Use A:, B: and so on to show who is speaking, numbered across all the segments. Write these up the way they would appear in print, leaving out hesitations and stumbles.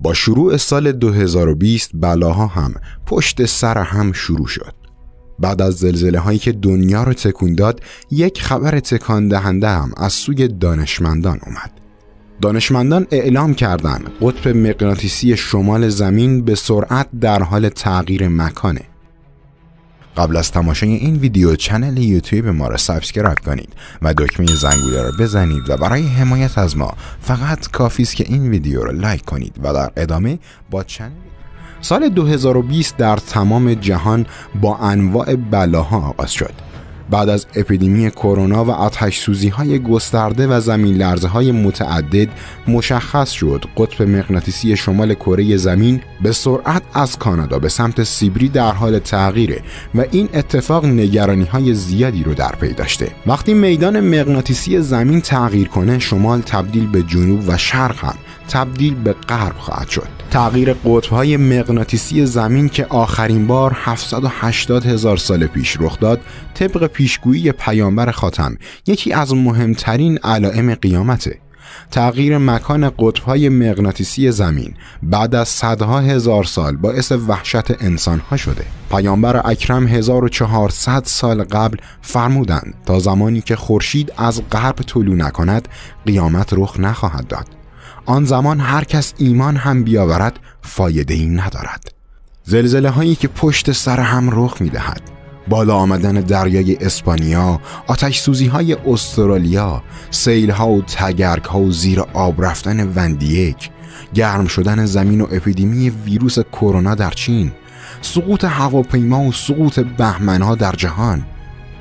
A: با شروع سال 2020 بلاها هم پشت سر هم شروع شد. بعد از زلزله هایی که دنیا رو تکون داد، یک خبر تکان دهنده هم از سوی دانشمندان اومد. دانشمندان اعلام کردند قطب مغناطیسی شمال زمین به سرعت در حال تغییر مکانه. قبل از تماشای این ویدیو کانال یوتیوب ما را سابسکرایب کنید و دکمه زنگوله را بزنید و برای حمایت از ما فقط کافی است که این ویدیو را لایک کنید و در ادامه با کانال. سال 2020 در تمام جهان با انواع بلاها آغاز شد. بعد از اپیدمی کرونا و آتش‌سوزی‌های گسترده و زمین لرزه‌های متعدد، مشخص شد قطب مغناطیسی شمال کره زمین به سرعت از کانادا به سمت سیبری در حال تغییره و این اتفاق نگرانی‌های زیادی رو در پی داشته. وقتی میدان مغناطیسی زمین تغییر کنه، شمال تبدیل به جنوب و شرق هم تبدیل به غرب خواهد شد. تغییر قطب‌های مغناطیسی زمین که آخرین بار 780,000 سال پیش رخ داد، طبق پیشگویی پیامبر خاتم یکی از مهمترین علائم قیامته. تغییر مکان قطب‌های مغناطیسی زمین بعد از صدها هزار سال باعث وحشت انسان‌ها شده. پیامبر اکرم 1400 سال قبل فرمودند تا زمانی که خورشید از غرب طلوع نکند، قیامت رخ نخواهد داد. آن زمان هر کس ایمان هم بیاورد فایده ای ندارد. زلزله هایی که پشت سر هم رخ می دهد، بالا آمدن دریای اسپانیا، آتش سوزی های استرالیا، سیل ها و تگرگ ها و زیر آب رفتن وندیک، گرم شدن زمین و اپیدمی ویروس کرونا در چین، سقوط هواپیما و سقوط بهمن ها در جهان.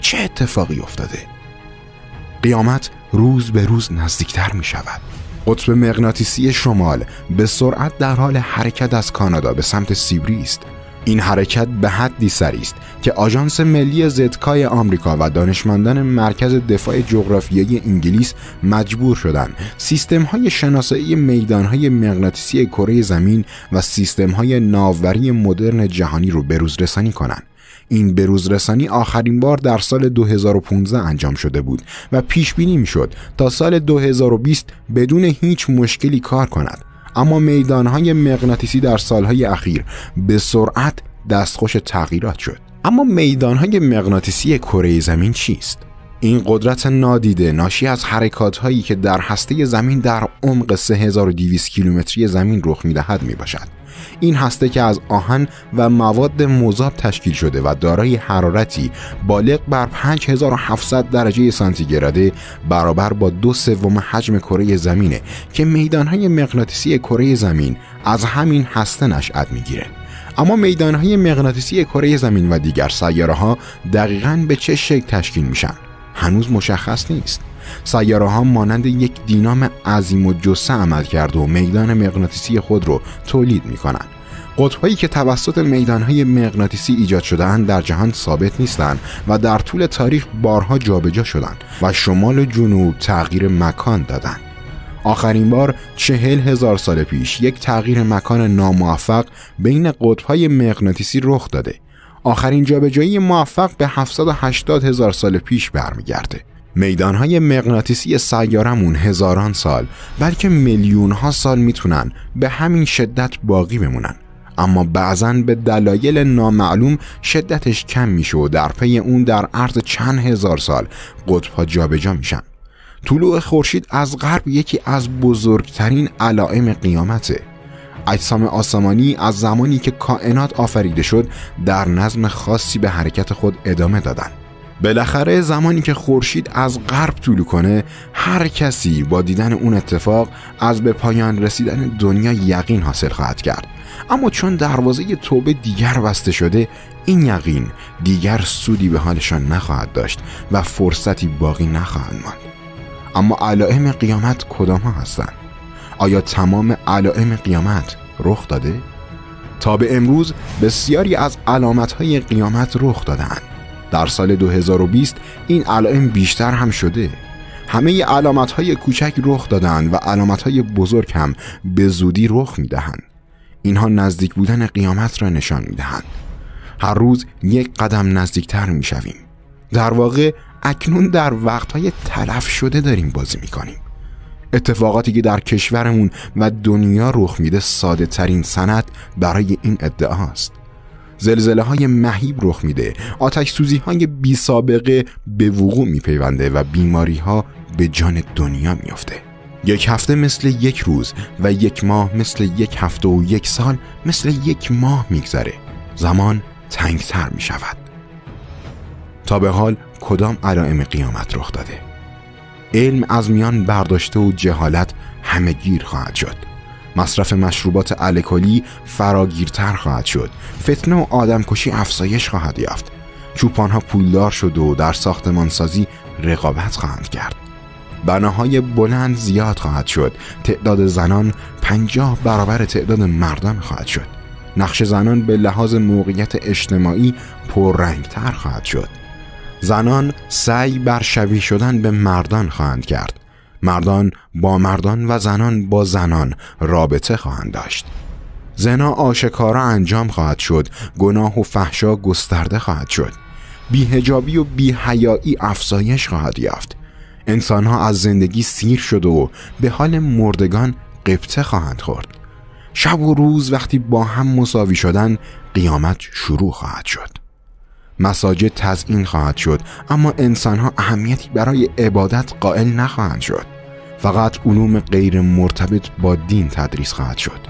A: چه اتفاقی افتاده؟ قیامت روز به روز نزدیکتر می شود. قطب مغناطیسی شمال به سرعت در حال حرکت از کانادا به سمت سیبری است. این حرکت به حدی سریع است که آژانس ملی زدکای آمریکا و دانشمندان مرکز دفاع جغرافیایی انگلیس مجبور شدند سیستم‌های شناسایی میدان‌های مغناطیسی کره زمین و سیستم‌های ناوبری مدرن جهانی رو بروزرسانی کنند. این بروزرسانی آخرین بار در سال 2015 انجام شده بود و پیش بینی میشد تا سال 2020 بدون هیچ مشکلی کار کند، اما میدانهای مغناطیسی در سالهای اخیر به سرعت دستخوش تغییرات شد. اما میدانهای مغناطیسی کره زمین چیست؟ این قدرت نادیده ناشی از حرکات‌هایی که در هسته زمین در عمق 3200 کیلومتری زمین رخ می‌دهد میباشد. این هسته که از آهن و مواد مذاب تشکیل شده و دارای حرارتی بالغ بر 5700 درجه سانتیگراده برابر با 2/3 حجم کره زمینه که میدانهای مغناطیسی کره زمین از همین هسته نشأت میگیره. اما میدانهای مغناطیسی کره زمین و دیگر سیاره‌ها دقیقاً به چه شکل تشکیل میشن هنوز مشخص نیست. سیاره‌ها مانند یک دینام عظیم و جثه عمل کرده و میدان مغناطیسی خود رو تولید می‌کنند. قطب‌هایی که توسط میدان‌های مغناطیسی ایجاد شده‌اند در جهان ثابت نیستند و در طول تاریخ بارها جابجا شدند و شمال و جنوب تغییر مکان دادند. آخرین بار 40,000 سال پیش یک تغییر مکان ناموفق بین قطب‌های مغناطیسی رخ داده. آخرین جابجایی موفق به 780,000 سال پیش برمیگرده. میدانهای مغناطیسی سیارمون هزاران سال بلکه میلیون‌ها سال میتونن به همین شدت باقی بمونن، اما بعضن به دلایل نامعلوم شدتش کم میشه و در پی اون در عرض چند هزار سال قطب‌ها جابجا میشن. طلوع خورشید از غرب یکی از بزرگترین علائم قیامته. اجسام آسمانی از زمانی که کائنات آفریده شد در نظم خاصی به حرکت خود ادامه دادن. بالاخره زمانی که خورشید از غرب طلوع کنه، هر کسی با دیدن اون اتفاق از به پایان رسیدن دنیا یقین حاصل خواهد کرد. اما چون دروازه توبه دیگر بسته شده، این یقین دیگر سودی به حالشان نخواهد داشت و فرصتی باقی نخواهد ماند. اما علائم قیامت کدام ها هستند؟ آیا تمام علائم قیامت رخ داده؟ تا به امروز بسیاری از علامت‌های قیامت رخ داده‌اند. در سال 2020 این علائم بیشتر هم شده. همه علامت‌های کوچک رخ داده‌اند و علامت‌های بزرگ هم به زودی رخ می‌دهند. اینها نزدیک بودن قیامت را نشان می‌دهند. هر روز یک قدم نزدیکتر می‌شویم. در واقع اکنون در وقت‌های تلف شده داریم بازی می‌کنیم. اتفاقاتی که در کشورمون و دنیا رخ میده ساده ترین سند برای این ادعاست. زلزله های مهیب رخ میده، آتش سوزی های بی سابقه به وقوع میپیونده و بیماری ها به جان دنیا میافته. یک هفته مثل یک روز و یک ماه مثل یک هفته و یک سال مثل یک ماه میگذره. زمان تنگتر میشود. تا به حال کدام علائم قیامت رخ داده؟ علم از میان برداشته و جهالت همه گیر خواهد شد. مصرف مشروبات الکلی فراگیرتر خواهد شد. فتنه و آدمکشی افزایش خواهد یافت. چوپانها پولدار شد و در ساختمانسازی رقابت خواهند کرد. بناهای بلند زیاد خواهد شد. تعداد زنان 50 برابر تعداد مردان خواهد شد. نقش زنان به لحاظ موقعیت اجتماعی پررنگتر خواهد شد. زنان سعی بر شبیه شدن به مردان خواهند کرد. مردان با مردان و زنان با زنان رابطه خواهند داشت. زنا آشکارا انجام خواهد شد. گناه و فحشا گسترده خواهد شد. بی‌حجابی و بی‌حیایی افزایش خواهد یافت. انسانها از زندگی سیر شد و به حال مردگان غبطه خواهند خورد. شب و روز وقتی با هم مساوی شدن، قیامت شروع خواهد شد. مساجد تزیین خواهد شد، اما انسانها اهمیتی برای عبادت قائل نخواهند شد. فقط علوم غیر مرتبط با دین تدریس خواهد شد.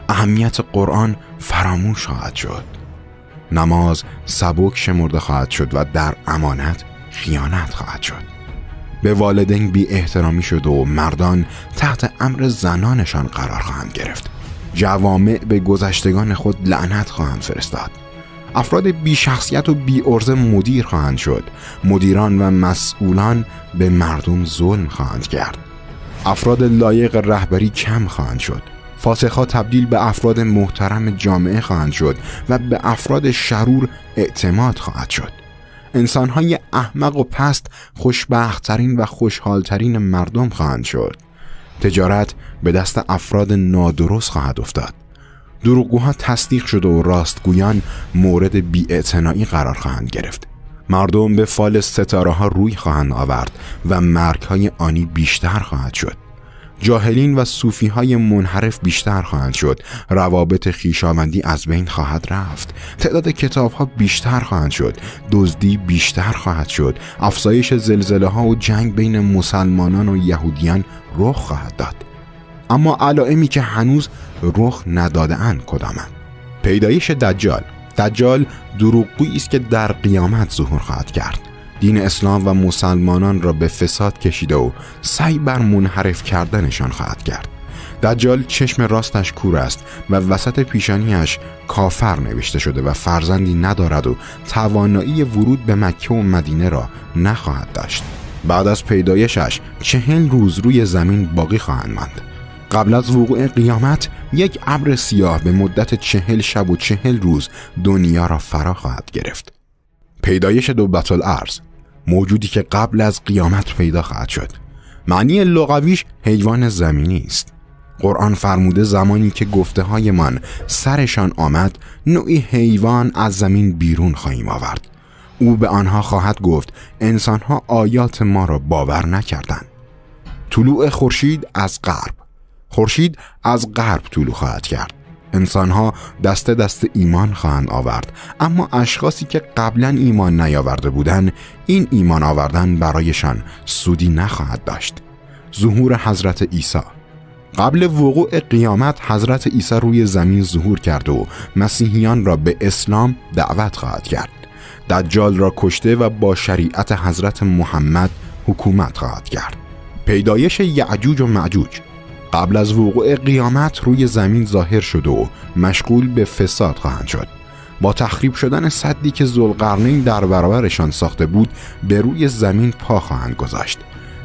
A: اهمیت قرآن فراموش خواهد شد. نماز سبک شمرده خواهد شد و در امانت خیانت خواهد شد. به والدین بی احترامی شد و مردان تحت امر زنانشان قرار خواهند گرفت. جوامع به گذشتگان خود لعنت خواهند فرستاد. افراد بی شخصیت و بی عرضه مدیر خواهند شد. مدیران و مسئولان به مردم ظلم خواهند کرد. افراد لایق رهبری کم خواهند شد. فاسق‌ها تبدیل به افراد محترم جامعه خواهند شد و به افراد شرور اعتماد خواهد شد. انسان‌های احمق و پست خوشبخت‌ترین و خوشحال‌ترین مردم خواهند شد. تجارت به دست افراد نادرست خواهد افتاد. دروغگوها تصدیق شده و راستگویان مورد بی‌اعتنایی قرار خواهند گرفت. مردم به فال ستاره ها روی خواهند آورد و مرگ های آنی بیشتر خواهد شد. جاهلین و صوفی های منحرف بیشتر خواهند شد. روابط خویشاوندی از بین خواهد رفت. تعداد کتاب ها بیشتر خواهند شد. دزدی بیشتر خواهد شد. افزایش زلزله ها و جنگ بین مسلمانان و یهودیان رخ خواهد داد. اما علائمی که هنوز رخ نداده‌اند کدامند؟ پیدایش دجال. دجال دروغگویی است که در قیامت ظهور خواهد کرد. دین اسلام و مسلمانان را به فساد کشیده و سعی بر منحرف کردنشان خواهد کرد. دجال چشم راستش کور است و وسط پیشانیش کافر نوشته شده و فرزندی ندارد و توانایی ورود به مکه و مدینه را نخواهد داشت. بعد از پیدایشش 40 روز روی زمین باقی خواهند ماند. قبل از وقوع قیامت یک ابر سیاه به مدت 40 شب و 40 روز دنیا را فرا خواهد گرفت. پیدایش دوبت‌الارض، موجودی که قبل از قیامت پیدا خواهد شد. معنی لغویش حیوان زمینی است. قرآن فرموده زمانی که گفته های من سرشان آمد، نوعی حیوان از زمین بیرون خواهیم آورد. او به آنها خواهد گفت انسانها آیات ما را باور نکردند. طلوع خورشید از غرب. خورشید از غرب طلوع خواهد کرد. انسانها دست دست ایمان خواهند آورد، اما اشخاصی که قبلا ایمان نیاورده بودند، این ایمان آوردن برایشان سودی نخواهد داشت. ظهور حضرت عیسی. قبل وقوع قیامت حضرت عیسی روی زمین ظهور کرد و مسیحیان را به اسلام دعوت خواهد کرد. دجال را کشته و با شریعت حضرت محمد حکومت خواهد کرد. پیدایش یعجوج و معجوج. قبل از وقوع قیامت روی زمین ظاهر شد و مشغول به فساد خواهند شد. با تخریب شدن سدی که ذوالقرنین در برابرشان ساخته بود، به روی زمین پا خواهند گذاشت.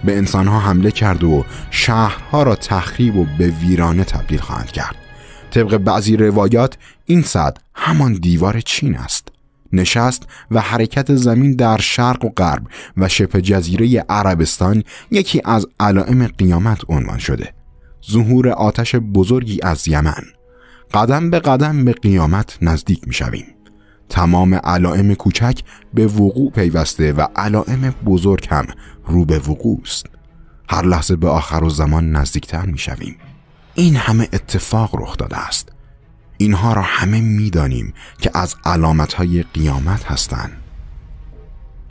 A: به انسانها حمله کرد و شهرها را تخریب و به ویرانه تبدیل خواهند کرد. طبق بعضی روایات این سد همان دیوار چین است. نشست و حرکت زمین در شرق و غرب و شبه جزیره عربستان یکی از علائم قیامت عنوان شده. ظهور آتش بزرگی از یمن. قدم به قدم به قیامت نزدیک می شویم. تمام علائم کوچک به وقوع پیوسته و علائم بزرگ هم رو به وقوع است. هر لحظه به آخرالزمان نزدیکتر میشویم. این همه اتفاق رخ داده است. اینها را همه میدانیم که از علامتهای قیامت هستند.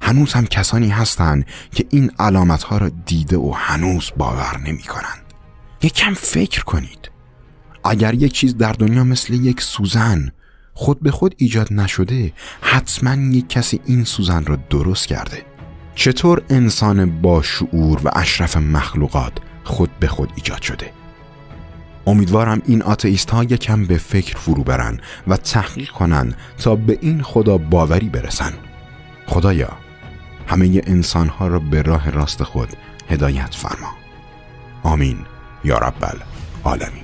A: هنوز هم کسانی هستند که این علامتها را دیده و هنوز باور نمی کنند. یکم فکر کنید. اگر یک چیز در دنیا مثل یک سوزن خود به خود ایجاد نشده، حتما یک کسی این سوزن را درست کرده. چطور انسان با شعور و اشرف مخلوقات خود به خود ایجاد شده؟ امیدوارم این آتئیست ها یکم به فکر فرو برن و تحقیق کنن تا به این خدا باوری برسن. خدایا همه انسان ها را به راه راست خود هدایت فرما. آمین یا رب العالمین.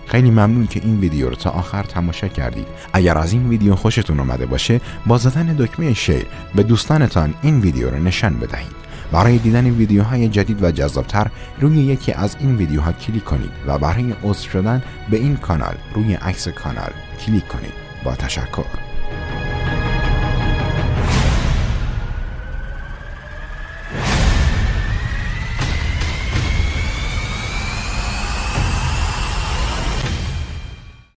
A: خیلی ممنون که این ویدیو رو تا آخر تماشا کردید. اگر از این ویدیو خوشتون اومده باشه، با زدن دکمه شیر به دوستانتان این ویدیو رو نشان بدهید. برای دیدن ویدیوهای جدید و جذابتر روی یکی از این ویدیوها کلیک کنید و برای عضو شدن به این کانال روی عکس کانال کلیک کنید. با تشکر.